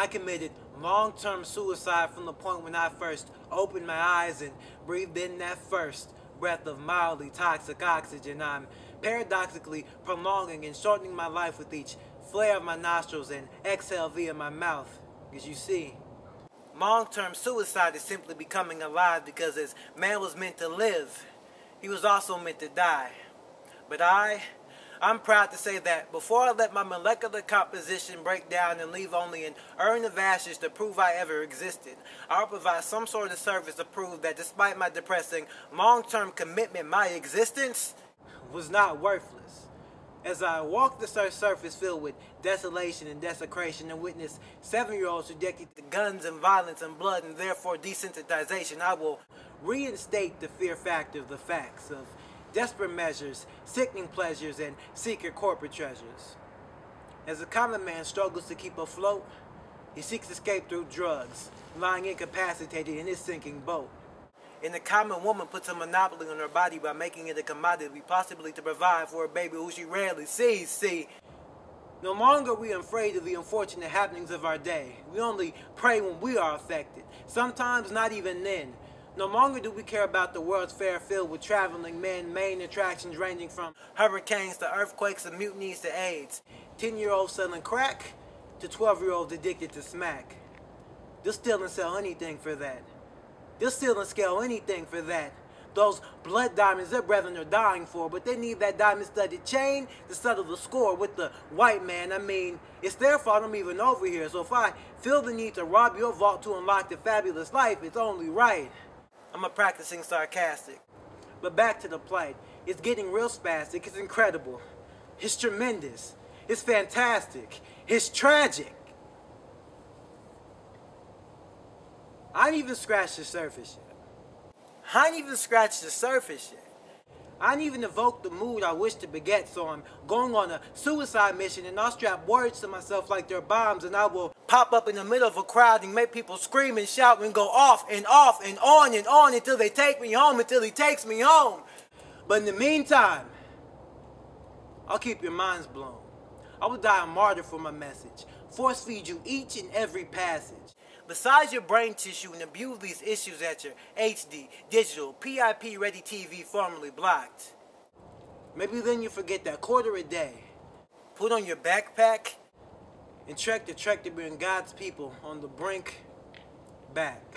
I committed long-term suicide from the point when I first opened my eyes and breathed in that first breath of mildly toxic oxygen. I'm paradoxically prolonging and shortening my life with each flare of my nostrils and exhale via my mouth. As you see, long-term suicide is simply becoming alive, because as man was meant to live, he was also meant to die. But I'm proud to say that before I let my molecular composition break down and leave only an urn of ashes to prove I ever existed, I'll provide some sort of service to prove that despite my depressing long-term commitment, my existence was not worthless. As I walk this earth's surface filled with desolation and desecration and witness 7-year-olds addicted to guns and violence and blood and therefore desensitization, I will reinstate the fear factor of the facts of desperate measures, sickening pleasures, and secret corporate treasures. As a common man struggles to keep afloat, he seeks escape through drugs, lying incapacitated in his sinking boat. And the common woman puts a monopoly on her body by making it a commodity, possibly to provide for a baby who she rarely sees. See, no longer are we afraid of the unfortunate happenings of our day. We only pray when we are affected, sometimes not even then. No longer do we care about the World's Fair filled with traveling men, main attractions ranging from hurricanes to earthquakes and mutinies to AIDS, 10-year-olds selling crack to 12-year-olds addicted to smack. They'll steal and sell anything for that. They'll steal and scale anything for that. Those blood diamonds their brethren are dying for, but they need that diamond-studded chain to settle the score with the white man. I mean, it's their fault I'm even over here, so if I feel the need to rob your vault to unlock the fabulous life, it's only right. I'm a practicing sarcastic. But back to the plight. It's getting real spastic. It's incredible. It's tremendous. It's fantastic. It's tragic. I ain't even scratched the surface yet. I ain't even scratched the surface yet. I ain't even evoked the mood I wish to beget, so I'm going on a suicide mission and I'll strap words to myself like they're bombs, and I will pop up in the middle of a crowd and make people scream and shout and go off and on until they take me home, until he takes me home. But in the meantime, I'll keep your minds blown. I will die a martyr for my message, force feed you each and every passage. Besides your brain tissue, and abuse these issues at your HD, digital, PIP ready TV formerly blocked. Maybe then you forget that quarter a day. Put on your backpack and trek to bring God's people on the brink back.